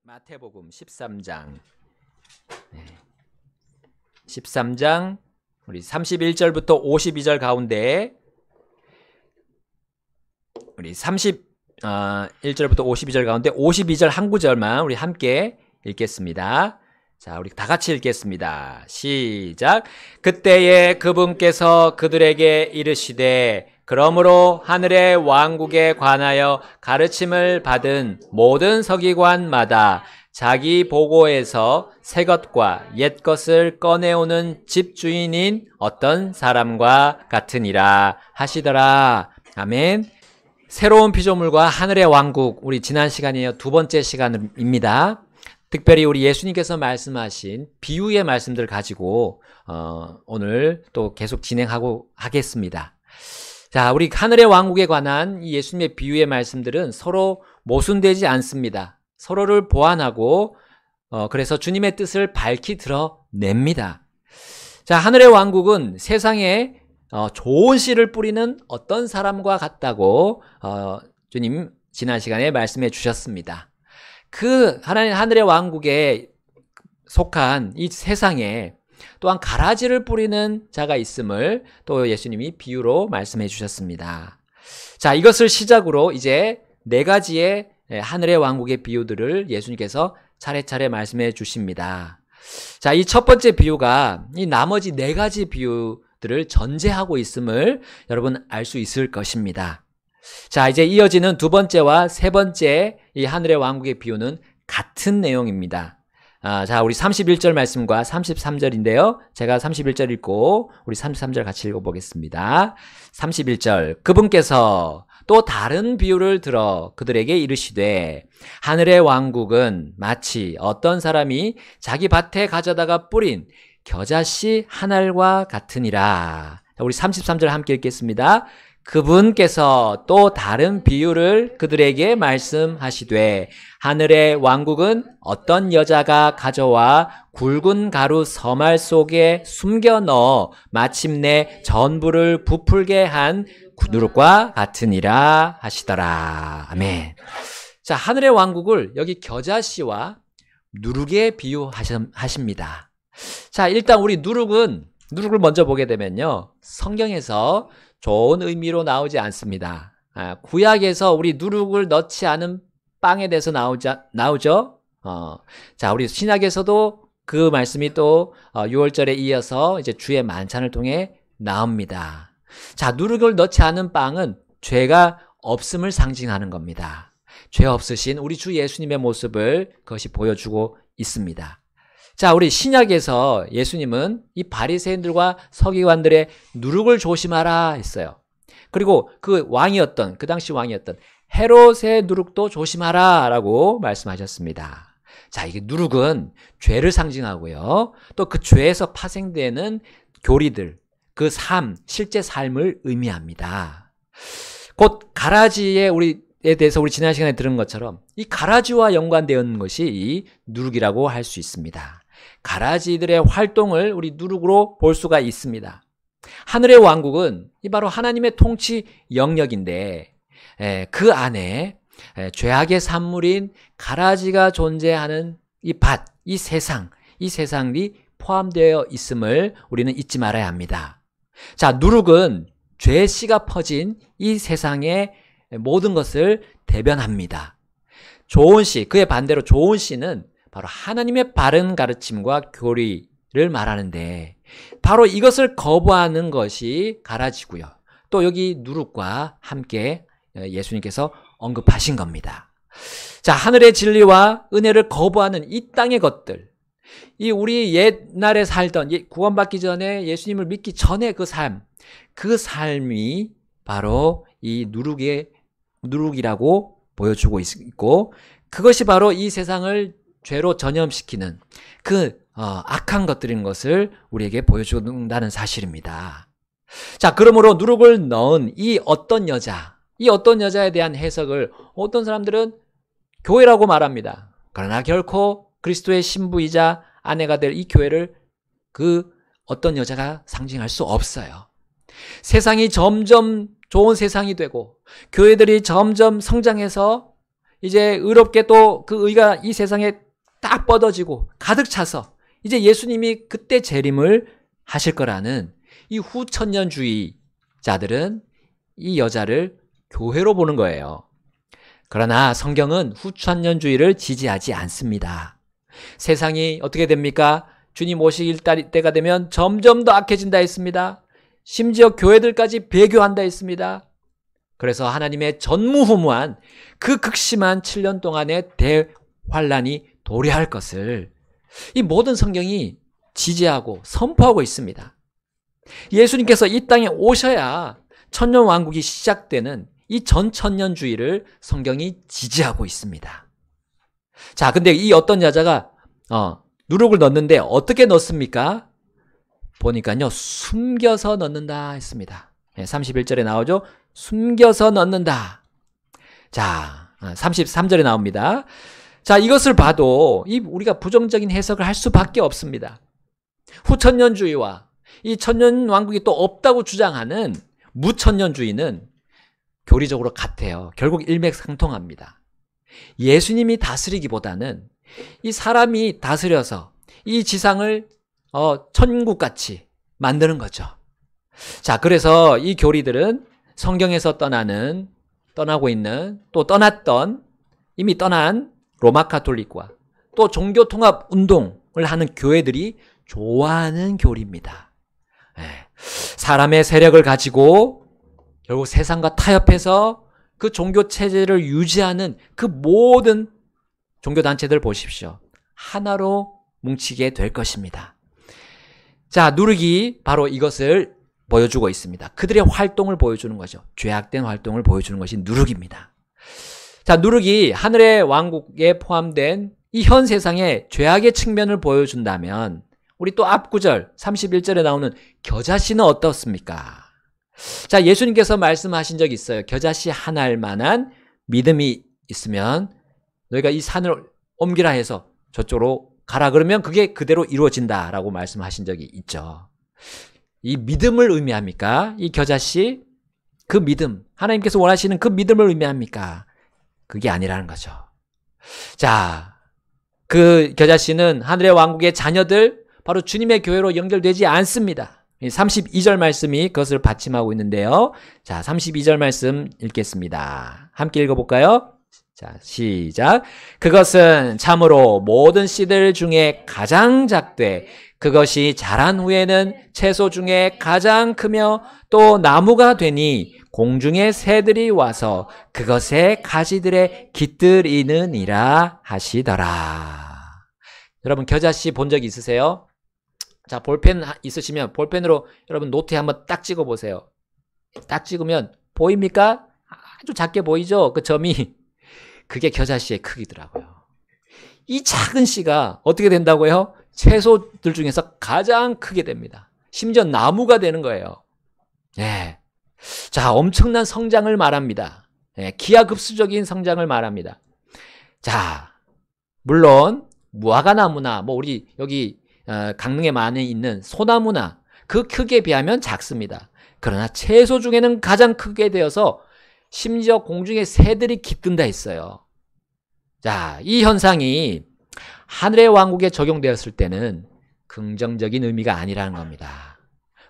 마태복음 13장 13장 우리 31절부터 52절 가운데 우리 31절부터 52절 가운데 52절 한 구절만 우리 함께 읽겠습니다. 자, 우리 다 같이 읽겠습니다. 시작. 그때에 그분께서 그들에게 이르시되 그러므로 하늘의 왕국에 관하여 가르침을 받은 모든 서기관마다 자기 보고에서 새 것과 옛 것을 꺼내오는 집주인인 어떤 사람과 같으니라 하시더라. 아멘. 새로운 피조물과 하늘의 왕국, 우리 지난 시간이에요. 두 번째 시간입니다. 특별히 우리 예수님께서 말씀하신 비유의 말씀들 가지고 오늘 또 계속 진행하고 하겠습니다. 자, 우리 하늘의 왕국에 관한 이 예수님의 비유의 말씀들은 서로 모순되지 않습니다. 서로를 보완하고 그래서 주님의 뜻을 밝히 드러냅니다. 자, 하늘의 왕국은 세상에 좋은 씨를 뿌리는 어떤 사람과 같다고 주님 지난 시간에 말씀해 주셨습니다. 그 하늘의 왕국에 속한 이 세상에 또한 가라지를 뿌리는 자가 있음을 또 예수님이 비유로 말씀해 주셨습니다. 자, 이것을 시작으로 이제 네 가지의 하늘의 왕국의 비유들을 예수님께서 차례차례 말씀해 주십니다. 자, 이 첫 번째 비유가 이 나머지 네 가지 비유들을 전제하고 있음을 여러분 알 수 있을 것입니다. 자, 이제 이어지는 두 번째와 세 번째 이 하늘의 왕국의 비유는 같은 내용입니다. 자, 우리 31절 말씀과 33절인데요. 제가 31절 읽고 우리 33절 같이 읽어보겠습니다. 31절. 그분께서 또 다른 비유를 들어 그들에게 이르시되 하늘의 왕국은 마치 어떤 사람이 자기 밭에 가져다가 뿌린 겨자씨 한 알과 같으니라. 자, 우리 33절 함께 읽겠습니다. 그분께서 또 다른 비유를 그들에게 말씀하시되 하늘의 왕국은 어떤 여자가 가져와 굵은 가루 서말 속에 숨겨 넣어 마침내 전부를 부풀게 한 누룩과 같으니라 하시더라. 아멘. 자, 하늘의 왕국을 여기 겨자씨와 누룩에 비유하십니다. 자, 일단 우리 누룩을 먼저 보게 되면요, 성경에서 좋은 의미로 나오지 않습니다. 구약에서 우리 누룩을 넣지 않은 빵에 대해서 나오죠. 자, 우리 신약에서도 그 말씀이 또 6월절에 이어서 이제 주의 만찬을 통해 나옵니다. 자, 누룩을 넣지 않은 빵은 죄가 없음을 상징하는 겁니다. 죄 없으신 우리 주 예수님의 모습을 그것이 보여주고 있습니다. 자, 우리 신약에서 예수님은 이 바리새인들과 서기관들의 누룩을 조심하라 했어요. 그리고 그 당시 왕이었던 헤롯의 누룩도 조심하라 라고 말씀하셨습니다. 자, 이게 누룩은 죄를 상징하고요. 또 그 죄에서 파생되는 교리들, 그 실제 삶을 의미합니다. 곧 가라지에 대해서 우리 지난 시간에 들은 것처럼 이 가라지와 연관되어 있는 것이 이 누룩이라고 할 수 있습니다. 가라지들의 활동을 우리 누룩으로 볼 수가 있습니다. 하늘의 왕국은 바로 하나님의 통치 영역인데 그 안에 죄악의 산물인 가라지가 존재하는 이 밭, 이 세상이 포함되어 있음을 우리는 잊지 말아야 합니다. 자, 누룩은 죄의 씨가 퍼진 이 세상의 모든 것을 대변합니다. 좋은 씨, 그의 반대로 좋은 씨는 바로 하나님의 바른 가르침과 교리를 말하는데 바로 이것을 거부하는 것이 가라지고요. 또 여기 누룩과 함께 예수님께서 언급하신 겁니다. 자, 하늘의 진리와 은혜를 거부하는 이 땅의 것들, 우리 옛날에 살던 구원받기 전에 예수님을 믿기 전에 그 삶이 바로 이 누룩이라고 보여주고 있고 그것이 바로 이 세상을 죄로 전염시키는 그 악한 것들인 것을 우리에게 보여준다는 사실입니다. 자, 그러므로 누룩을 넣은 이 어떤 여자에 대한 해석을 어떤 사람들은 교회라고 말합니다. 그러나 결코 그리스도의 신부이자 아내가 될 이 교회를 그 어떤 여자가 상징할 수 없어요. 세상이 점점 좋은 세상이 되고 교회들이 점점 성장해서 이제 의롭게 또 그 의가 이 세상에 딱 뻗어지고 가득 차서 이제 예수님이 그때 재림을 하실 거라는 이 후천년주의자들은 이 여자를 교회로 보는 거예요. 그러나 성경은 후천년주의를 지지하지 않습니다. 세상이 어떻게 됩니까? 주님 오실 때가 되면 점점 더 악해진다 했습니다. 심지어 교회들까지 배교한다 했습니다. 그래서 하나님의 전무후무한 그 극심한 7년 동안의 대환란이 도래할 것을 이 모든 성경이 지지하고 선포하고 있습니다. 예수님께서 이 땅에 오셔야 천년왕국이 시작되는 이 전천년주의를 성경이 지지하고 있습니다. 자, 근데 이 어떤 여자가 누룩을 넣는데 어떻게 넣습니까? 보니까요, 숨겨서 넣는다 했습니다. 31절에 나오죠. 숨겨서 넣는다. 자, 33절에 나옵니다. 자, 이것을 봐도 우리가 부정적인 해석을 할 수밖에 없습니다. 후천년주의와 이 천년왕국이 또 없다고 주장하는 무천년주의는 교리적으로 같아요. 결국 일맥상통합니다. 예수님이 다스리기보다는 이 사람이 다스려서 이 지상을 천국같이 만드는 거죠. 자, 그래서 이 교리들은 성경에서 떠나고 있는, 또 이미 떠난 로마 가톨릭과 또 종교통합 운동을 하는 교회들이 좋아하는 교리입니다. 사람의 세력을 가지고 결국 세상과 타협해서 그 종교체제를 유지하는 그 모든 종교단체들 보십시오. 하나로 뭉치게 될 것입니다. 자, 누룩이 바로 이것을 보여주고 있습니다. 그들의 활동을 보여주는 거죠. 죄악된 활동을 보여주는 것이 누룩입니다. 자, 누룩이 하늘의 왕국에 포함된 이 현 세상의 죄악의 측면을 보여준다면 우리 또 앞구절 31절에 나오는 겨자씨는 어떻습니까? 자, 예수님께서 말씀하신 적이 있어요. 겨자씨 한 알만한 믿음이 있으면 너희가 이 산을 옮기라 해서 저쪽으로 가라 그러면 그게 그대로 이루어진다라고 말씀하신 적이 있죠. 이 믿음을 의미합니까? 이 겨자씨, 그 믿음, 하나님께서 원하시는 그 믿음을 의미합니까? 그게 아니라는 거죠. 자, 그 겨자씨는 하늘의 왕국의 자녀들, 바로 주님의 교회로 연결되지 않습니다. 32절 말씀이 그것을 받침하고 있는데요. 자, 32절 말씀 읽겠습니다. 함께 읽어볼까요? 자, 시작. 그것은 참으로 모든 씨들 중에 가장 작되 그것이 자란 후에는 채소 중에 가장 크며 또 나무가 되니 공중의 새들이 와서 그것의 가지들에 깃들이느니라 하시더라. 여러분 겨자씨 본 적 있으세요? 자, 볼펜 있으시면 볼펜으로 여러분 노트에 한번 딱 찍어 보세요. 딱 찍으면 보입니까? 아주 작게 보이죠? 그 점이. 그게 겨자씨의 크기더라고요. 이 작은 씨가 어떻게 된다고요? 채소들 중에서 가장 크게 됩니다. 심지어 나무가 되는 거예요. 네. 자, 엄청난 성장을 말합니다. 네, 기하급수적인 성장을 말합니다. 자, 물론 무화과나무나 뭐 우리 여기 강릉에 많이 있는 소나무나 그 크기에 비하면 작습니다. 그러나 채소 중에는 가장 크게 되어서 심지어 공중에 새들이 깃든다 했어요. 자, 이 현상이 하늘의 왕국에 적용되었을 때는 긍정적인 의미가 아니라는 겁니다.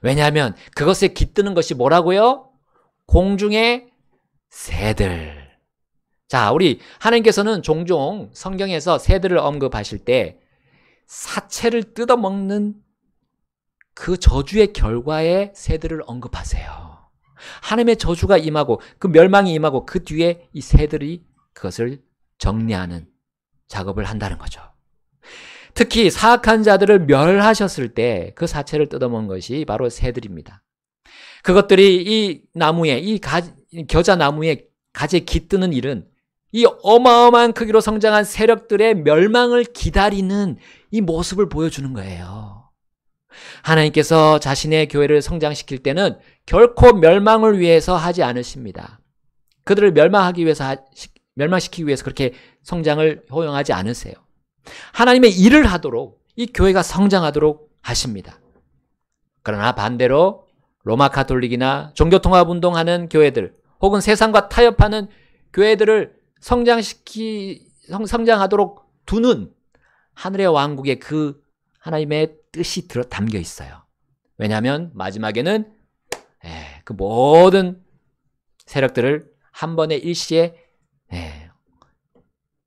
왜냐하면 그것에 깃드는 것이 뭐라고요? 공중의 새들. 자, 우리 하나님께서는 종종 성경에서 새들을 언급하실 때 사체를 뜯어먹는 그 저주의 결과의 새들을 언급하세요. 하나님의 저주가 임하고 그 멸망이 임하고 그 뒤에 이 새들이 그것을 정리하는 작업을 한다는 거죠. 특히 사악한 자들을 멸하셨을 때 그 사체를 뜯어먹은 것이 바로 새들입니다. 그것들이 이 나무에, 이 겨자 나무에 가지에 깃드는 일은 이 어마어마한 크기로 성장한 세력들의 멸망을 기다리는 이 모습을 보여주는 거예요. 하나님께서 자신의 교회를 성장시킬 때는 결코 멸망을 위해서 하지 않으십니다. 그들을 멸망시키기 위해서 그렇게 성장을 허용하지 않으세요. 하나님의 일을 하도록 이 교회가 성장하도록 하십니다. 그러나 반대로 로마 가톨릭이나 종교통합운동하는 교회들 혹은 세상과 타협하는 교회들을 성장하도록 두는 하늘의 왕국에 그 하나님의 뜻이 담겨 있어요. 왜냐하면 마지막에는 그 모든 세력들을 한 번에 일시에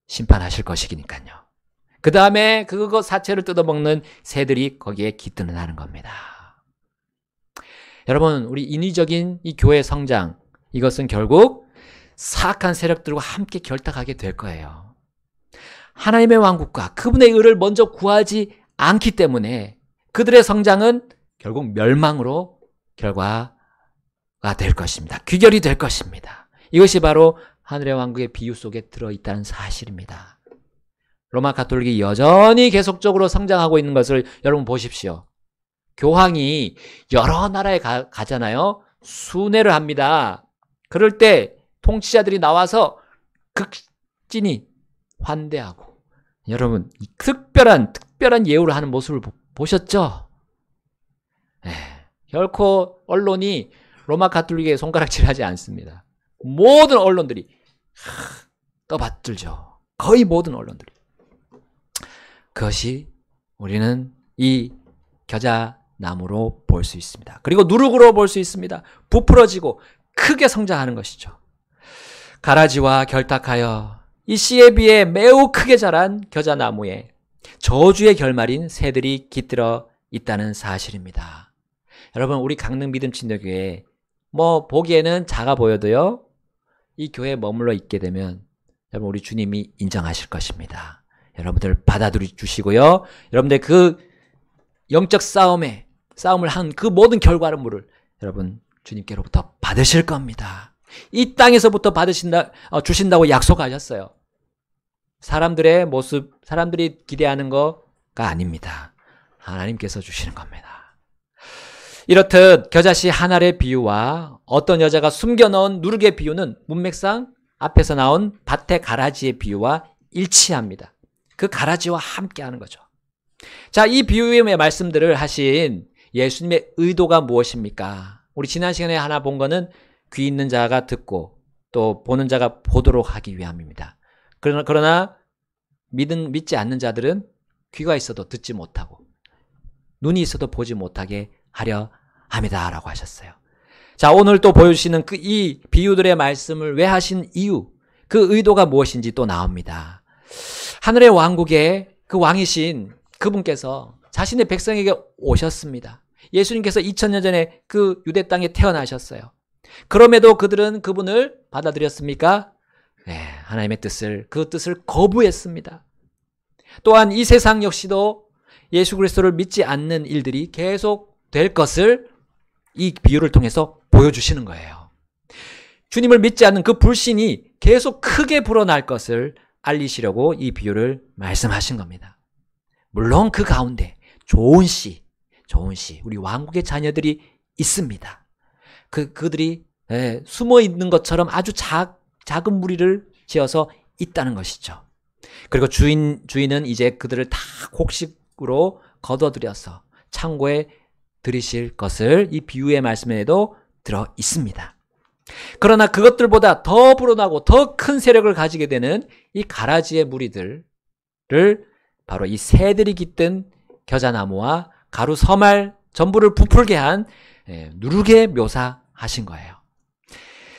심판하실 것이니까요. 그 다음에 그거 사체를 뜯어먹는 새들이 거기에 깃드는 겁니다. 여러분, 우리 인위적인 이 교회 성장, 이것은 결국 사악한 세력들과 함께 결탁하게 될 거예요. 하나님의 왕국과 그분의 의를 먼저 구하지 않기 때문에 그들의 성장은 결국 멸망으로 결과가 될 것입니다. 귀결이 될 것입니다. 이것이 바로 하늘의 왕국의 비유 속에 들어있다는 사실입니다. 로마 가톨릭이 여전히 계속적으로 성장하고 있는 것을 여러분 보십시오. 교황이 여러 나라에 가잖아요. 순회를 합니다. 그럴 때 통치자들이 나와서 극진히 환대하고, 여러분 특별한 예우를 하는 모습을 보셨죠? 결코 언론이 로마 가톨릭에 손가락질하지 않습니다. 모든 언론들이 떠받들죠. 거의 모든 언론들이. 그것이 우리는 이 겨자나무로 볼 수 있습니다. 그리고 누룩으로 볼 수 있습니다. 부풀어지고 크게 성장하는 것이죠. 가라지와 결탁하여 이 씨에 비해 매우 크게 자란 겨자나무에 저주의 결말인 새들이 깃들어 있다는 사실입니다. 여러분, 우리 강릉 믿음 침례교회 보기에는 작아 보여도요, 이 교회에 머물러 있게 되면 여러분, 우리 주님이 인정하실 것입니다. 여러분들 받아들여 주시고요, 여러분들 그 영적 싸움을 한 그 모든 결과물을 여러분 주님께로부터 받으실 겁니다. 이 땅에서부터 주신다고 약속하셨어요. 사람들의 모습, 사람들이 기대하는 거가 아닙니다. 하나님께서 주시는 겁니다. 이렇듯 겨자씨 한 알의 비유와 어떤 여자가 숨겨놓은 누룩의 비유는 문맥상 앞에서 나온 밭의 가라지의 비유와 일치합니다. 그 가라지와 함께 하는 거죠. 자, 이 비유의 말씀들을 하신 예수님의 의도가 무엇입니까? 우리 지난 시간에 하나 본 거는 귀 있는 자가 듣고 또 보는 자가 보도록 하기 위함입니다. 그러나 믿지 않는 자들은 귀가 있어도 듣지 못하고 눈이 있어도 보지 못하게 하려 합니다라고 하셨어요. 자, 오늘 또 보여주시는 이 비유들의 말씀을 왜 하신 이유, 그 의도가 무엇인지 또 나옵니다. 하늘의 왕국의 그 왕이신 그분께서 자신의 백성에게 오셨습니다. 예수님께서 2000년 전에 그 유대 땅에 태어나셨어요. 그럼에도 그들은 그분을 받아들였습니까? 네, 하나님의 그 뜻을 거부했습니다. 또한 이 세상 역시도 예수 그리스도를 믿지 않는 일들이 계속 될 것을 이 비유를 통해서 보여주시는 거예요. 주님을 믿지 않는 그 불신이 계속 크게 불어날 것을 알리시려고 이 비유를 말씀하신 겁니다. 물론 그 가운데 좋은 씨, 우리 왕국의 자녀들이 있습니다. 그들이 숨어 있는 것처럼 아주 작은 무리를 지어서 있다는 것이죠. 그리고 주인은 이제 그들을 다 곡식으로 거둬들여서 창고에 들이실 것을 이 비유의 말씀에도 들어 있습니다. 그러나 그것들보다 더 불어나고 더 큰 세력을 가지게 되는 이 가라지의 무리들을 바로 이 새들이 깃든 겨자나무와 가루 서말 전부를 부풀게 한 누룩에 묘사하신 거예요.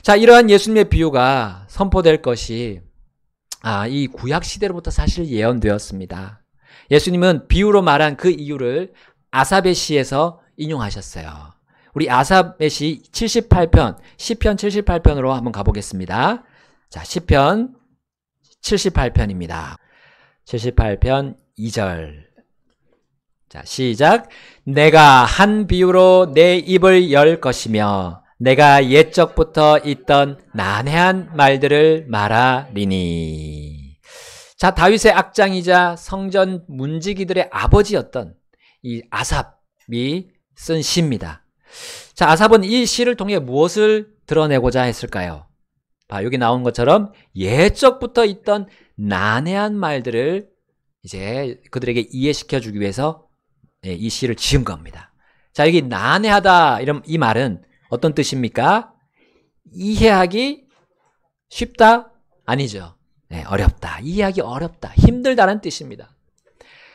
자, 이러한 예수님의 비유가 선포될 것이 이 구약 시대로부터 사실 예언되었습니다. 예수님은 비유로 말한 그 이유를 아삽의 시에서 인용하셨어요. 우리 아삽의 시 78편, 시편 78편으로 한번 가보겠습니다. 자, 시편 78편입니다. 78편 2절. 자, 시작. 내가 한 비유로 내 입을 열 것이며 내가 옛적부터 있던 난해한 말들을 말하리니. 자, 다윗의 악장이자 성전 문지기들의 아버지였던 이 아삽이 쓴 시입니다. 자, 아삽은 이 시를 통해 무엇을 드러내고자 했을까요? 여기 나온 것처럼 옛적부터 있던 난해한 말들을 이제 그들에게 이해시켜 주기 위해서 이 시를 지은 겁니다. 자, 여기 난해하다 이 말은 어떤 뜻입니까? 이해하기 쉽다? 아니죠. 네, 어렵다. 이해하기 어렵다. 힘들다는 뜻입니다.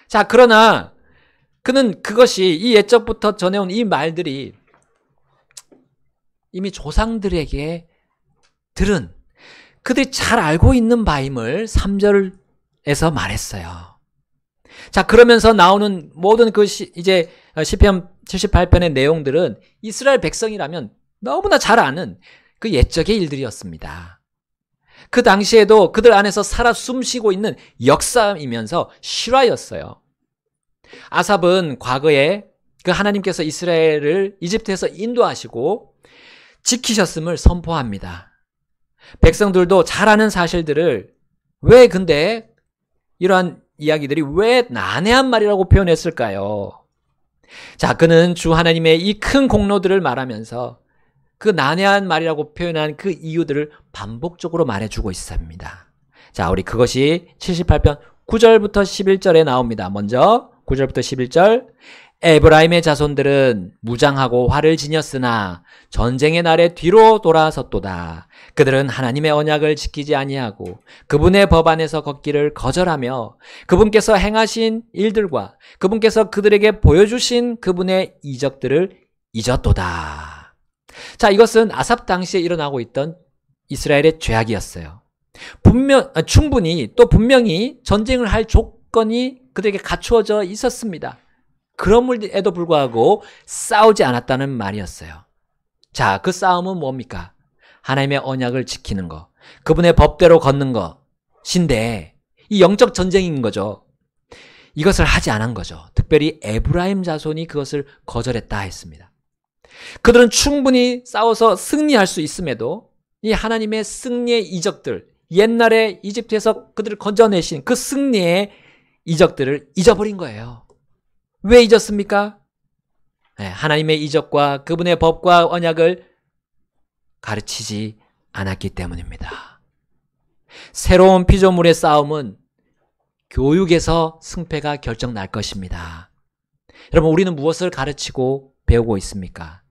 자, 그러나 그는 그것이 이 옛적부터 전해온 이 말들이 이미 조상들에게 들은 그들이 잘 알고 있는 바임을 3절에서 말했어요. 자, 그러면서 나오는 모든 그 이제 시편 78편의 내용들은 이스라엘 백성이라면 너무나 잘 아는 그 옛적의 일들이었습니다. 그 당시에도 그들 안에서 살아 숨쉬고 있는 역사이면서 실화였어요. 아삽은 과거에 그 하나님께서 이스라엘을 이집트에서 인도하시고 지키셨음을 선포합니다. 백성들도 잘 아는 사실들을 왜 근데 이러한 이야기들이 왜 난해한 말이라고 표현했을까요? 자, 그는 주 하나님의 이 큰 공로들을 말하면서 그 난해한 말이라고 표현한 그 이유들을 반복적으로 말해주고 있습니다. 자, 우리 그것이 78편 9절부터 11절에 나옵니다. 먼저 9절부터 11절. 에브라임의 자손들은 무장하고 활을 지녔으나 전쟁의 날에 뒤로 돌아섰도다. 그들은 하나님의 언약을 지키지 아니하고 그분의 법 안에서 걷기를 거절하며 그분께서 행하신 일들과 그분께서 그들에게 보여주신 그분의 이적들을 잊었도다. 자, 이것은 아삽 당시에 일어나고 있던 이스라엘의 죄악이었어요. 분명히 전쟁을 할 조건이 그들에게 갖추어져 있었습니다. 그럼에도 불구하고 싸우지 않았다는 말이었어요. 자, 그 싸움은 뭡니까? 하나님의 언약을 지키는 거, 그분의 법대로 걷는 것인데 이 영적 전쟁인 거죠. 이것을 하지 않은 거죠. 특별히 에브라임 자손이 그것을 거절했다 했습니다. 그들은 충분히 싸워서 승리할 수 있음에도 이 하나님의 승리의 이적들, 옛날에 이집트에서 그들을 건져내신 그 승리의 이적들을 잊어버린 거예요. 왜 잊었습니까? 네, 하나님의 이적과 그분의 법과 언약을 가르치지 않았기 때문입니다. 새로운 피조물의 싸움은 교육에서 승패가 결정날 것입니다. 여러분, 우리는 무엇을 가르치고 배우고 있습니까?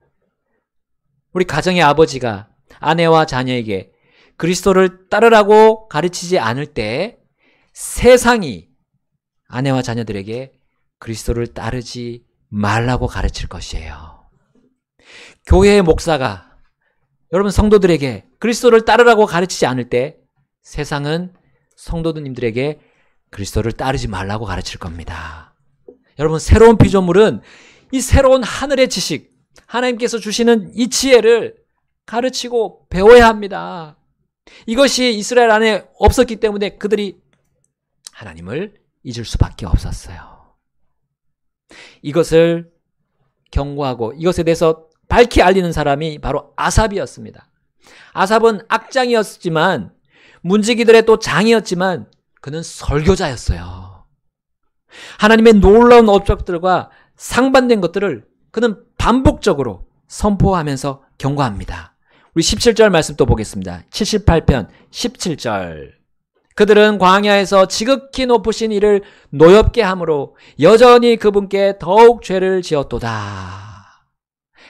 우리 가정의 아버지가 아내와 자녀에게 그리스도를 따르라고 가르치지 않을 때 세상이 아내와 자녀들에게 그리스도를 따르지 말라고 가르칠 것이에요. 교회의 목사가 여러분 성도들에게 그리스도를 따르라고 가르치지 않을 때 세상은 성도님들에게 그리스도를 따르지 말라고 가르칠 겁니다. 여러분, 새로운 피조물은 이 새로운 하늘의 지식, 하나님께서 주시는 이 지혜를 가르치고 배워야 합니다. 이것이 이스라엘 안에 없었기 때문에 그들이 하나님을 잊을 수밖에 없었어요. 이것을 경고하고 이것에 대해서 밝히 알리는 사람이 바로 아삽이었습니다. 아삽은 악장이었지만 문지기들의 또 장이었지만 그는 설교자였어요. 하나님의 놀라운 업적들과 상반된 것들을 그는 반복적으로 선포하면서 경고합니다. 우리 17절 말씀 또 보겠습니다. 78편 17절. 그들은 광야에서 지극히 높으신 이를 노엽게 함으로 여전히 그분께 더욱 죄를 지었도다.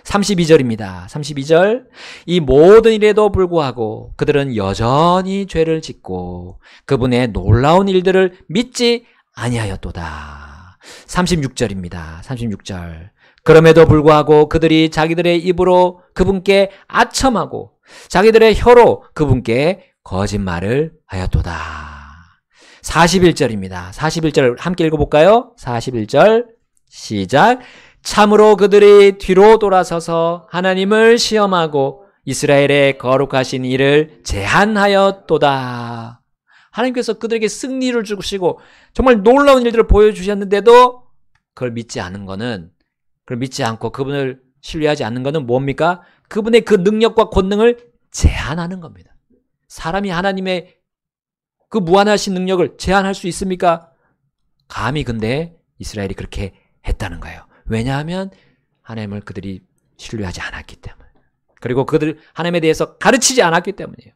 32절입니다. 32절. 이 모든 일에도 불구하고 그들은 여전히 죄를 짓고 그분의 놀라운 일들을 믿지 아니하였도다. 36절입니다. 36절. 그럼에도 불구하고 그들이 자기들의 입으로 그분께 아첨하고 자기들의 혀로 그분께 거짓말을 하였도다. 41절입니다. 41절 함께 읽어볼까요? 41절 시작. 참으로 그들이 뒤로 돌아서서 하나님을 시험하고 이스라엘의 거룩하신 일을 제한하였도다. 하나님께서 그들에게 승리를 주시고 정말 놀라운 일들을 보여주셨는데도 그걸 믿지 않은 거는, 그걸 믿지 않고 그분을 신뢰하지 않는 거는 뭡니까? 그분의 그 능력과 권능을 제한하는 겁니다. 사람이 하나님의 그 무한하신 능력을 제한할 수 있습니까? 감히 근데 이스라엘이 그렇게 했다는 거예요. 왜냐하면 하나님을 그들이 신뢰하지 않았기 때문에. 그리고 그들 하나님에 대해서 가르치지 않았기 때문이에요.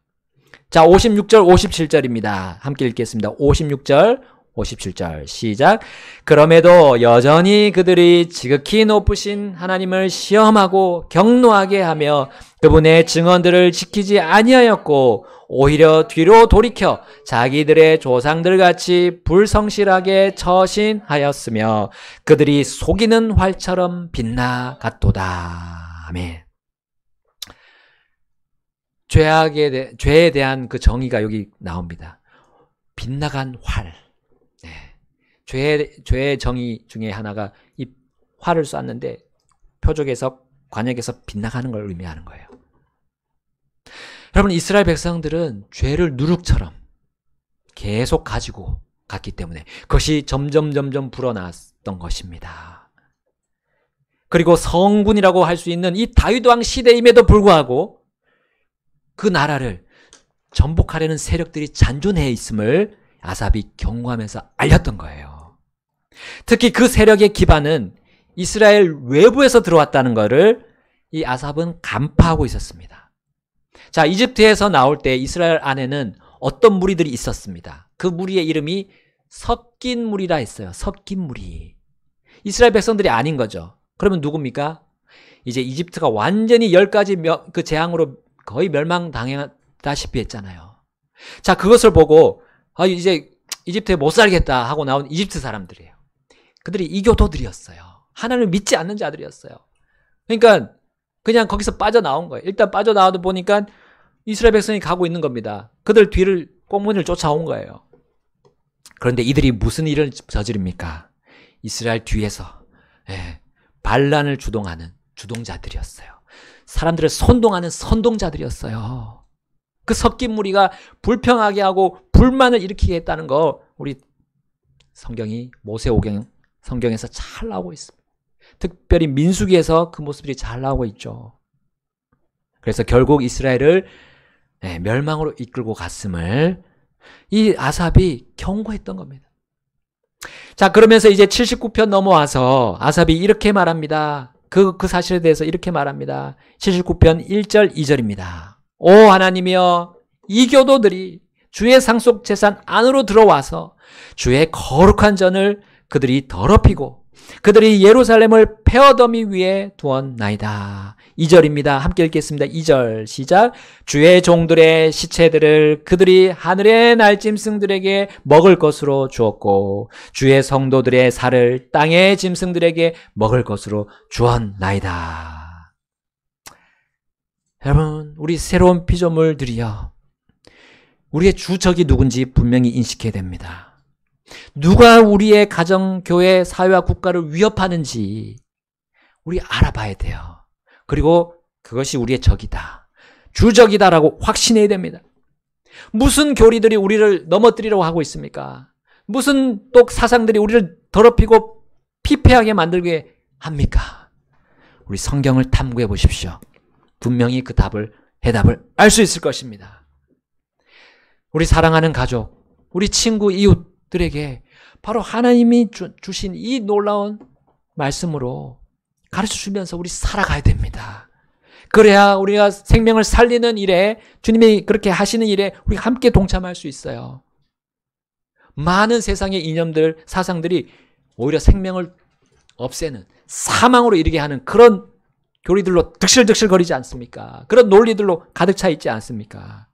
자, 56절 57절입니다. 함께 읽겠습니다. 56절 57절 시작. 그럼에도 여전히 그들이 지극히 높으신 하나님을 시험하고 경노하게 하며 그분의 증언들을 지키지 아니하였고 오히려 뒤로 돌이켜 자기들의 조상들같이 불성실하게 처신하였으며 그들이 속이는 활처럼 빗나갔도다. 아멘. 죄에 대한 그 정의가 여기 나옵니다. 빗나간 활. 네. 죄의 정의 중에 하나가 이 활을 쐈는데 표적에서 관역에서 빗나가는 걸 의미하는 거예요. 여러분, 이스라엘 백성들은 죄를 누룩처럼 계속 가지고 갔기 때문에 그것이 점점 불어났던 것입니다. 그리고 성군이라고 할 수 있는 이 다윗 왕 시대임에도 불구하고 그 나라를 전복하려는 세력들이 잔존해 있음을 아삽이 경고하면서 알렸던 거예요. 특히 그 세력의 기반은 이스라엘 외부에서 들어왔다는 것을 이 아삽은 간파하고 있었습니다. 자, 이집트에서 나올 때 이스라엘 안에는 어떤 무리들이 있었습니다. 그 무리의 이름이 섞인 무리라 했어요. 섞인 무리. 이스라엘 백성들이 아닌 거죠. 그러면 누굽니까? 이제 이집트가 완전히 10가지 그 재앙으로 거의 멸망당했다시피 했잖아요. 자, 그것을 보고 이제 이집트에 못 살겠다 하고 나온 이집트 사람들이에요. 그들이 이교도들이었어요. 하나님을 믿지 않는 자들이었어요. 그러니까 그냥 거기서 빠져나온 거예요. 일단 빠져나와도 보니까 이스라엘 백성이 가고 있는 겁니다. 그들 뒤를 꽁문을 쫓아온 거예요. 그런데 이들이 무슨 일을 저지릅니까? 이스라엘 뒤에서 반란을 주동하는 주동자들이었어요. 사람들을 선동하는 선동자들이었어요. 그 섞인 무리가 불평하게 하고 불만을 일으키게 했다는 거 우리 성경이 모세오경 성경에서 잘 나오고 있습니다. 특별히 민수기에서 그 모습들이 잘 나오고 있죠. 그래서 결국 이스라엘을 멸망으로 이끌고 갔음을 이 아삽이 경고했던 겁니다. 자, 그러면서 이제 79편 넘어와서 아삽이 이렇게 말합니다. 그 사실에 대해서 이렇게 말합니다. 79편 1절 2절입니다. 오 하나님이여, 이 교도들이 주의 상속 제산 안으로 들어와서 주의 거룩한 전을 그들이 더럽히고 그들이 예루살렘을 폐허더미 위에 두었나이다. 2절입니다. 함께 읽겠습니다. 2절 시작. 주의 종들의 시체들을 그들이 하늘의 날짐승들에게 먹을 것으로 주었고 주의 성도들의 살을 땅의 짐승들에게 먹을 것으로 주었나이다. 여러분, 우리 새로운 피조물들이여, 우리의 주적이 누군지 분명히 인식해야 됩니다. 누가 우리의 가정, 교회, 사회와 국가를 위협하는지 우리 알아봐야 돼요. 그리고 그것이 우리의 적이다, 주적이다라고 확신해야 됩니다. 무슨 교리들이 우리를 넘어뜨리려고 하고 있습니까? 무슨 또 사상들이 우리를 더럽히고 피폐하게 만들게 합니까? 우리 성경을 탐구해 보십시오. 분명히 그 해답을 알 수 있을 것입니다. 우리 사랑하는 가족, 우리 친구, 이웃들에게 바로 하나님이 주신 이 놀라운 말씀으로 가르쳐 주면서 우리 살아가야 됩니다. 그래야 우리가 생명을 살리는 일에, 주님이 그렇게 하시는 일에 우리 함께 동참할 수 있어요. 많은 세상의 이념들, 사상들이 오히려 생명을 없애는, 사망으로 이르게 하는 그런 교리들로 득실득실거리지 않습니까? 그런 논리들로 가득 차 있지 않습니까?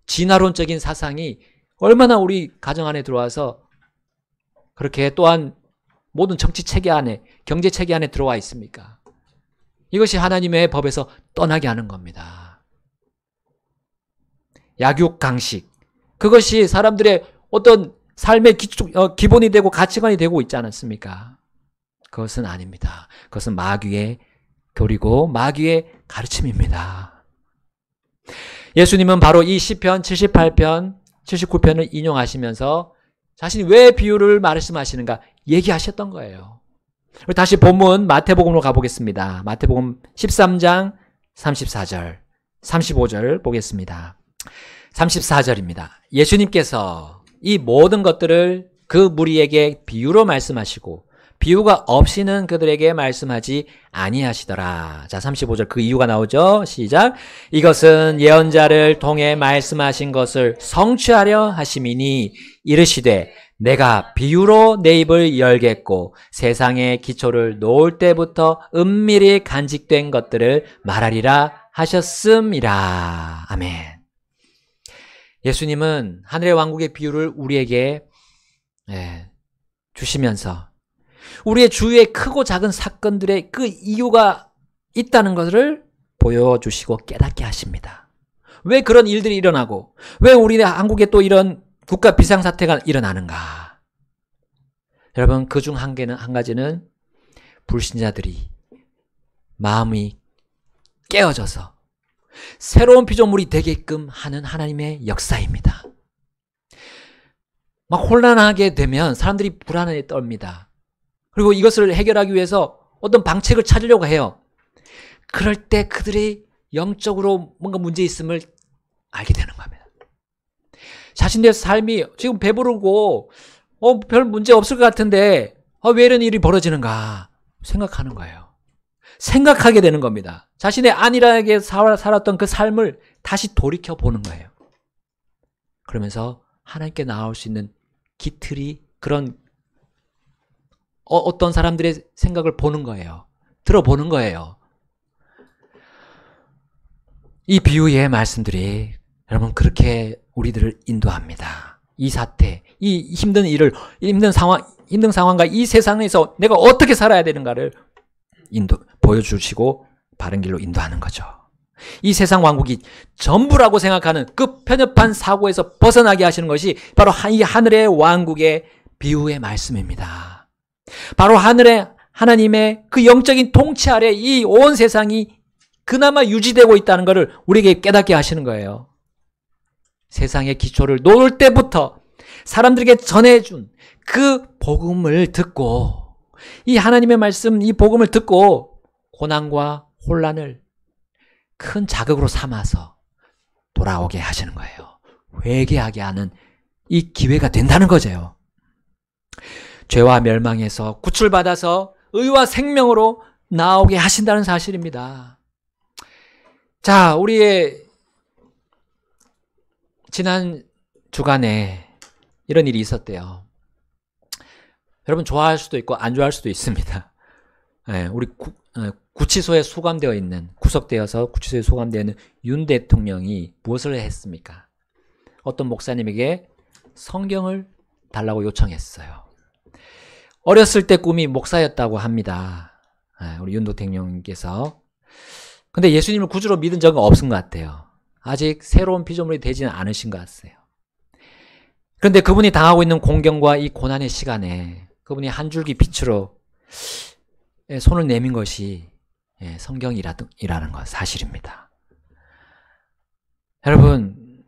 진화론적인 사상이 얼마나 우리 가정 안에 들어와서 그렇게 또한 모든 정치 체계 안에, 경제 체계 안에 들어와 있습니까? 이것이 하나님의 법에서 떠나게 하는 겁니다. 약육 강식, 그것이 사람들의 어떤 삶의 기본이 되고 가치관이 되고 있지 않습니까? 그것은 아닙니다. 그것은 마귀의 교리고 마귀의 가르침입니다. 예수님은 바로 이 시편 78편, 79편을 인용하시면서 자신이 왜 비유를 말씀하시는가 얘기하셨던 거예요. 다시 본문 마태복음으로 가보겠습니다. 마태복음 13장 34절, 35절 보겠습니다. 34절입니다. 예수님께서 이 모든 것들을 그 무리에게 비유로 말씀하시고 비유가 없이는 그들에게 말씀하지 아니하시더라. 자, 35절 그 이유가 나오죠. 시작. 이것은 예언자를 통해 말씀하신 것을 성취하려 하심이니 이르시되 내가 비유로 내 입을 열겠고 세상의 기초를 놓을 때부터 은밀히 간직된 것들을 말하리라 하셨음이라. 아멘. 예수님은 하늘의 왕국의 비유를 우리에게 주시면서 우리의 주위에 크고 작은 사건들의 그 이유가 있다는 것을 보여주시고 깨닫게 하십니다. 왜 그런 일들이 일어나고 왜 우리 한국에 또 이런 국가 비상사태가 일어나는가? 여러분, 그중 한 가지는 불신자들이 마음이 깨어져서 새로운 피조물이 되게끔 하는 하나님의 역사입니다. 막 혼란하게 되면 사람들이 불안에 떨립니다. 그리고 이것을 해결하기 위해서 어떤 방책을 찾으려고 해요. 그럴 때 그들이 영적으로 뭔가 문제 있음을 알게 되는 겁니다. 자신들의 삶이 지금 배부르고 별 문제 없을 것 같은데 왜 이런 일이 벌어지는가 생각하는 거예요. 생각하게 되는 겁니다. 자신의 안일하게 살았던 그 삶을 다시 돌이켜보는 거예요. 그러면서 하나님께 나올 수 있는 기틀이 그런 어떤 사람들의 생각을 보는 거예요. 들어보는 거예요. 이 비유의 말씀들이 여러분 그렇게 우리들을 인도합니다. 이 사태, 이 힘든 일을, 힘든 상황과 이 세상에서 내가 어떻게 살아야 되는가를 보여주시고 바른 길로 인도하는 거죠. 이 세상 왕국이 전부라고 생각하는 그 편협한 사고에서 벗어나게 하시는 것이 바로 이 하늘의 왕국의 비유의 말씀입니다. 바로 하나님의 그 영적인 통치 아래 이 온 세상이 그나마 유지되고 있다는 것을 우리에게 깨닫게 하시는 거예요. 세상의 기초를 놓을 때부터 사람들에게 전해준 그 복음을 듣고 이 하나님의 말씀, 이 복음을 듣고 고난과 혼란을 큰 자극으로 삼아서 돌아오게 하시는 거예요. 회개하게 하는 이 기회가 된다는 거죠. 죄와 멸망에서 구출받아서 의와 생명으로 나오게 하신다는 사실입니다. 자, 우리의 지난 주간에 이런 일이 있었대요. 여러분 좋아할 수도 있고 안 좋아할 수도 있습니다. 우리 구치소에 수감되어 있는, 구속되어서 구치소에 수감되어 있는 윤 대통령이 무엇을 했습니까? 어떤 목사님에게 성경을 달라고 요청했어요. 어렸을 때 꿈이 목사였다고 합니다. 우리 윤 대통령께서. 근데 예수님을 구주로 믿은 적은 없은 것 같아요. 아직 새로운 피조물이 되지는 않으신 것 같아요. 그런데 그분이 당하고 있는 공경과 이 고난의 시간에 그분이 한 줄기 빛으로 손을 내민 것이 성경이라는 것 사실입니다. 여러분,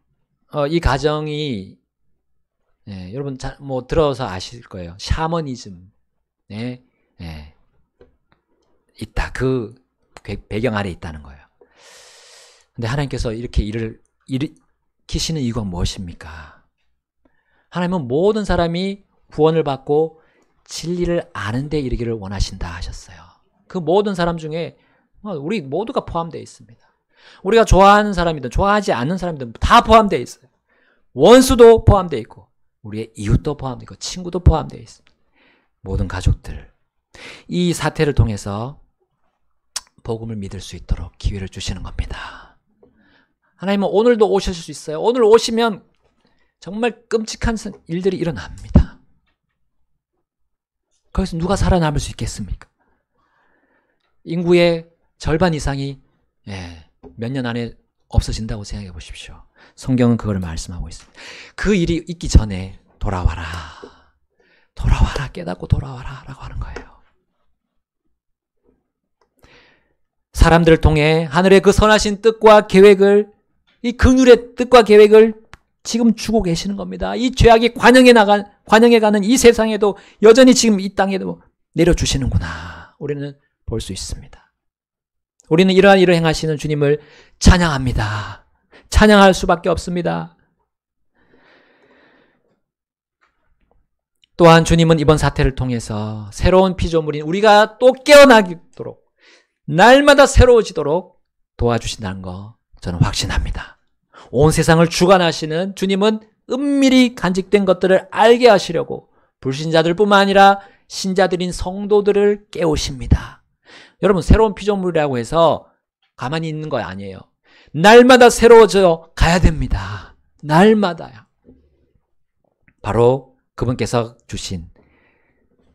이 가정이 여러분 뭐 들어서 아실 거예요. 샤머니즘 있다. 그 배경 아래 있다는 거예요. 근데 하나님께서 이렇게 일을 일으키시는 이유가 무엇입니까? 하나님은 모든 사람이 구원을 받고 진리를 아는 데 이르기를 원하신다 하셨어요. 그 모든 사람 중에 우리 모두가 포함되어 있습니다. 우리가 좋아하는 사람이든 좋아하지 않는 사람이든 다 포함되어 있어요. 원수도 포함되어 있고 우리의 이웃도 포함되어 있고 친구도 포함되어 있습니다. 모든 가족들. 이 사태를 통해서 복음을 믿을 수 있도록 기회를 주시는 겁니다. 하나님은 오늘도 오실 수 있어요. 오늘 오시면 정말 끔찍한 일들이 일어납니다. 거기서 누가 살아남을 수 있겠습니까? 인구의 절반 이상이 몇 년 안에 없어진다고 생각해 보십시오. 성경은 그걸 말씀하고 있습니다. 그 일이 있기 전에 돌아와라. 돌아와라. 깨닫고 돌아와라 라고 하는 거예요. 사람들을 통해 하늘의 그 선하신 뜻과 계획을, 이 긍휼의 뜻과 계획을 지금 주고 계시는 겁니다. 이 죄악이 관영해 가는 이 세상에도 여전히 지금 이 땅에도 내려주시는구나. 우리는 볼 수 있습니다. 우리는 이러한 일을 행하시는 주님을 찬양합니다. 찬양할 수밖에 없습니다. 또한 주님은 이번 사태를 통해서 새로운 피조물인 우리가 또 깨어나도록 날마다 새로워지도록 도와주신다는 거 저는 확신합니다. 온 세상을 주관하시는 주님은 은밀히 간직된 것들을 알게 하시려고 불신자들뿐만 아니라 신자들인 성도들을 깨우십니다. 여러분, 새로운 피조물이라고 해서 가만히 있는 거 아니에요. 날마다 새로워져 가야 됩니다. 날마다요. 바로 그분께서 주신,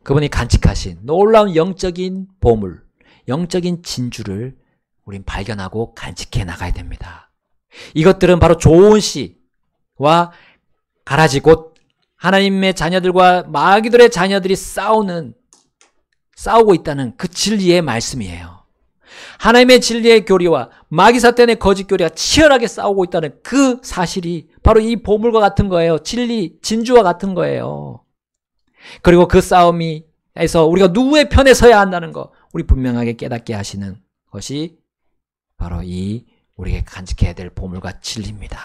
그분이 간직하신 놀라운 영적인 보물, 영적인 진주를 우린 발견하고 간직해 나가야 됩니다. 이것들은 바로 좋은 씨와 가라지, 곧 하나님의 자녀들과 마귀들의 자녀들이 싸우고 있다는 그 진리의 말씀이에요. 하나님의 진리의 교리와 마귀 사탄의 거짓 교리가 치열하게 싸우고 있다는 그 사실이 바로 이 보물과 같은 거예요. 진리, 진주와 같은 거예요. 그리고 그 싸움에서 우리가 누구의 편에 서야 한다는 거, 우리 분명하게 깨닫게 하시는 것이 바로 이 우리에게 간직해야 될 보물과 진리입니다.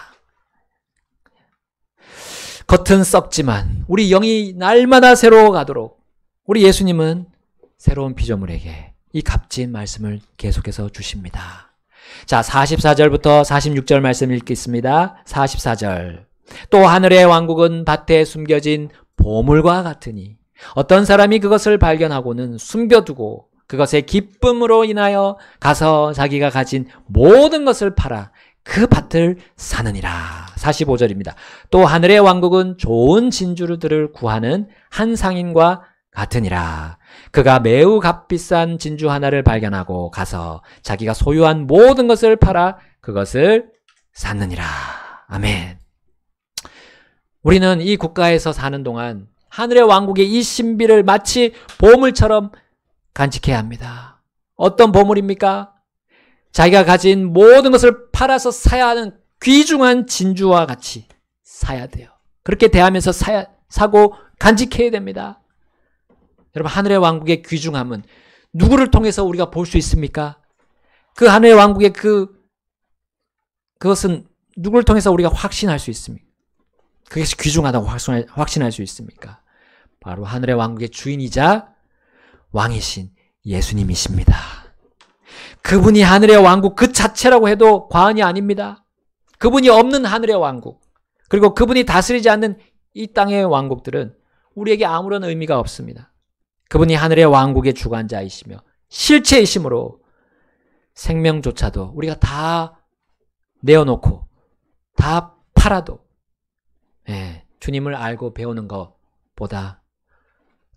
겉은 썩지만 우리 영이 날마다 새로워가도록 우리 예수님은 새로운 피조물에게 이 값진 말씀을 계속해서 주십니다. 자, 44절부터 46절 말씀 읽겠습니다. 44절. 또 하늘의 왕국은 밭에 숨겨진 보물과 같으니 어떤 사람이 그것을 발견하고는 숨겨두고 그것의 기쁨으로 인하여 가서 자기가 가진 모든 것을 팔아 그 밭을 사느니라. 45절입니다. 또 하늘의 왕국은 좋은 진주들을 구하는 한 상인과 같으니라. 그가 매우 값비싼 진주 하나를 발견하고 가서 자기가 소유한 모든 것을 팔아 그것을 샀느니라. 아멘. 우리는 이 국가에서 사는 동안 하늘의 왕국의 이 신비를 마치 보물처럼 간직해야 합니다. 어떤 보물입니까? 자기가 가진 모든 것을 팔아서 사야 하는 귀중한 진주와 같이 사야 돼요. 그렇게 대하면서 사고 간직해야 됩니다. 여러분, 하늘의 왕국의 귀중함은 누구를 통해서 우리가 볼 수 있습니까? 그 하늘의 왕국의 그것은 누구를 통해서 우리가 확신할 수 있습니까? 그것이 귀중하다고 확신할 수 있습니까? 바로 하늘의 왕국의 주인이자 왕이신 예수님이십니다. 그분이 하늘의 왕국 그 자체라고 해도 과언이 아닙니다. 그분이 없는 하늘의 왕국, 그리고 그분이 다스리지 않는 이 땅의 왕국들은 우리에게 아무런 의미가 없습니다. 그분이 하늘의 왕국의 주관자이시며 실체이시므로 생명조차도 우리가 다 내어놓고 다 팔아도 주님을 알고 배우는 것보다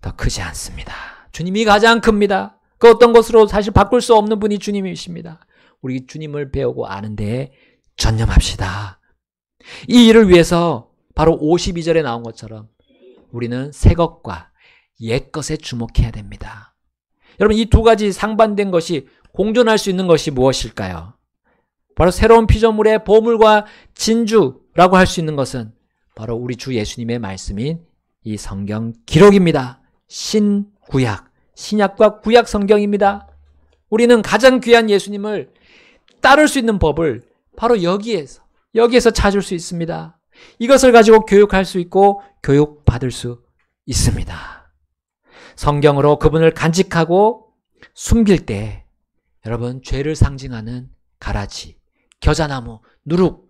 더 크지 않습니다. 주님이 가장 큽니다. 그 어떤 것으로 사실 바꿀 수 없는 분이 주님이십니다. 우리 주님을 배우고 아는 데에 전념합시다. 이 일을 위해서 바로 52절에 나온 것처럼 우리는 새 것과 옛 것에 주목해야 됩니다. 여러분, 이 두 가지 상반된 것이 공존할 수 있는 것이 무엇일까요? 바로 새로운 피조물의 보물과 진주라고 할 수 있는 것은 바로 우리 주 예수님의 말씀인 이 성경 기록입니다. 신구약, 신약과 구약 성경입니다. 우리는 가장 귀한 예수님을 따를 수 있는 법을 바로 여기에서 찾을 수 있습니다. 이것을 가지고 교육할 수 있고 교육받을 수 있습니다. 성경으로 그분을 간직하고 숨길 때 여러분, 죄를 상징하는 가라지, 겨자나무, 누룩,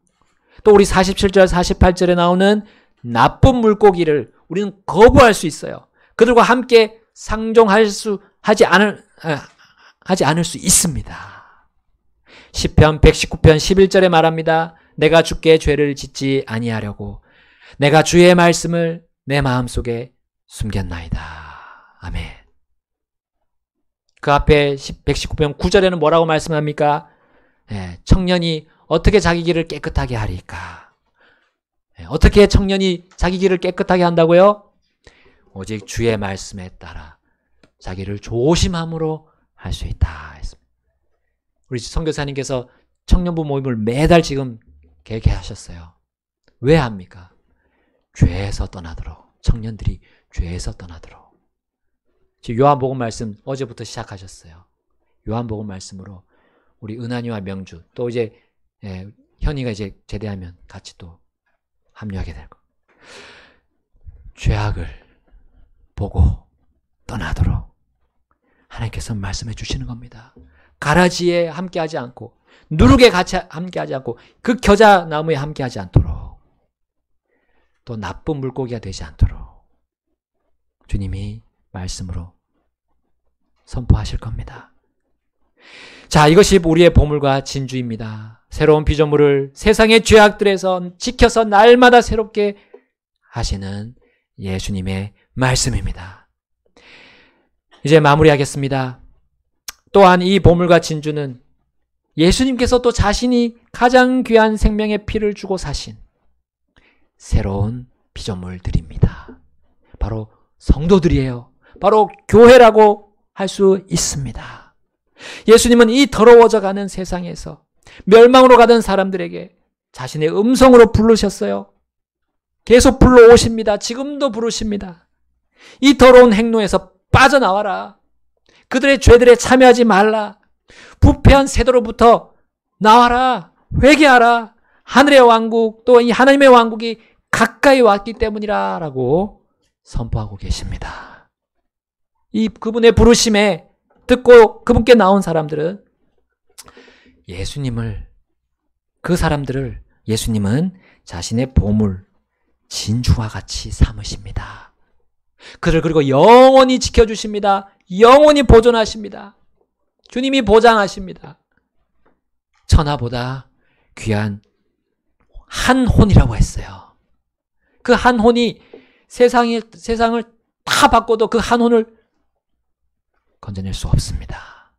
또 우리 47절, 48절에 나오는 나쁜 물고기를 우리는 거부할 수 있어요. 그들과 함께 하지 않을 수 있습니다. 시편 119편 11절에 말합니다. 내가 주께 죄를 짓지 아니하려고 내가 주의 말씀을 내 마음속에 숨겼나이다. 아멘. 그 앞에 119편 9절에는 뭐라고 말씀합니까? 청년이 어떻게 자기 길을 깨끗하게 하리까? 어떻게 청년이 자기 길을 깨끗하게 한다고요? 오직 주의 말씀에 따라 자기를 조심함으로 할 수 있다. 우리 선교사님께서 청년부 모임을 매달 지금 계획하셨어요. 왜 합니까? 죄에서 떠나도록, 청년들이 죄에서 떠나도록. 지금 요한복음 말씀 어제부터 시작하셨어요. 요한복음 말씀으로 우리 은한이와 명주, 또 이제 현이가 이제 제대하면 같이 또 합류하게 될 거. 죄악을 보고 떠나도록 하나님께서 말씀해 주시는 겁니다. 가라지에 함께하지 않고, 누룩에 같이 함께하지 않고, 그 겨자나무에 함께하지 않도록. 또 나쁜 물고기가 되지 않도록 주님이 말씀으로 선포하실 겁니다. 자, 이것이 우리의 보물과 진주입니다. 새로운 피조물을 세상의 죄악들에서 지켜서 날마다 새롭게 하시는 예수님의 말씀입니다. 이제 마무리하겠습니다. 또한 이 보물과 진주는 예수님께서 또 자신이 가장 귀한 생명의 피를 주고 사신 새로운 피조물들입니다. 바로 성도들이에요. 바로 교회라고 할 수 있습니다. 예수님은 이 더러워져가는 세상에서 멸망으로 가던 사람들에게 자신의 음성으로 부르셨어요. 계속 불러오십니다. 지금도 부르십니다. 이 더러운 행로에서 빠져나와라. 그들의 죄들에 참여하지 말라. 부패한 세대로부터 나와라. 회개하라. 하늘의 왕국, 또 이 하나님의 왕국이 가까이 왔기 때문이라 라고 선포하고 계십니다. 이 그분의 부르심에 듣고 그분께 나온 사람들은 그 사람들을 예수님은 자신의 보물, 진주와 같이 삼으십니다. 그를 그리고 영원히 지켜주십니다. 영원히 보존하십니다. 주님이 보장하십니다. 천하보다 귀한 한 혼이라고 했어요. 그 한 혼이 세상을 다 바꿔도 그 한 혼을 건져낼 수 없습니다.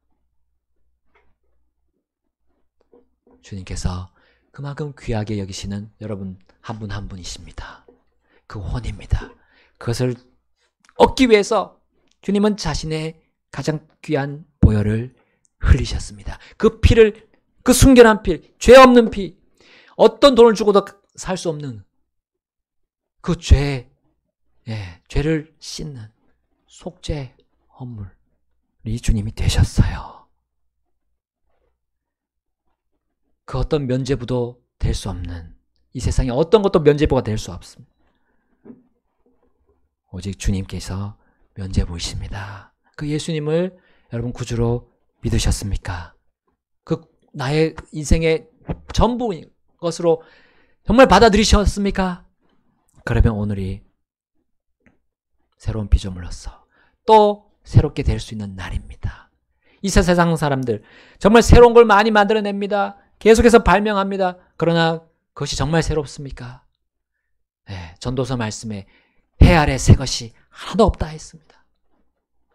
주님께서 그만큼 귀하게 여기시는 여러분 한 분 한 분이십니다. 그 혼입니다. 그것을 얻기 위해서 주님은 자신의 가장 귀한 보혈을 흘리셨습니다. 그 피를, 그 순결한 피, 죄 없는 피, 어떤 돈을 주고도 살 수 없는 그 죄를 씻는 속죄 헌물이 주님이 되셨어요. 그 어떤 면죄부도 될 수 없는, 이 세상에 어떤 것도 면죄부가 될 수 없습니다. 오직 주님께서 면죄부이십니다. 그 예수님을 여러분 구주로 믿으셨습니까? 그 나의 인생의 전부인 것으로 정말 받아들이셨습니까? 그러면 오늘이 새로운 피조물로서 또 새롭게 될 수 있는 날입니다. 이 세상 사람들 정말 새로운 걸 많이 만들어냅니다. 계속해서 발명합니다. 그러나 그것이 정말 새롭습니까? 전도서 말씀에 해 아래 새 것이 하나도 없다 했습니다.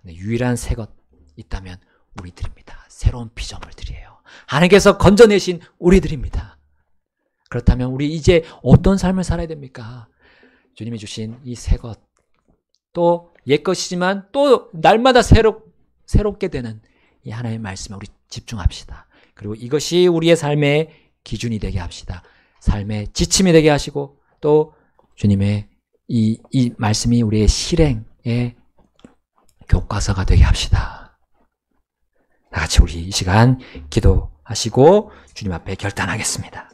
근데 유일한 새 것 있다면 우리들입니다. 새로운 피조물들이에요. 하나님께서 건져내신 우리들입니다. 그렇다면 우리 이제 어떤 삶을 살아야 됩니까? 주님이 주신 이 새 것, 또 옛것이지만 또 날마다 새롭게 되는 이 하나님의 말씀에 우리 집중합시다. 그리고 이것이 우리의 삶의 기준이 되게 합시다. 삶의 지침이 되게 하시고 또 주님의 이 말씀이 우리의 실행의 교과서가 되게 합시다. 다 같이 우리 이 시간 기도하시고 주님 앞에 결단하겠습니다.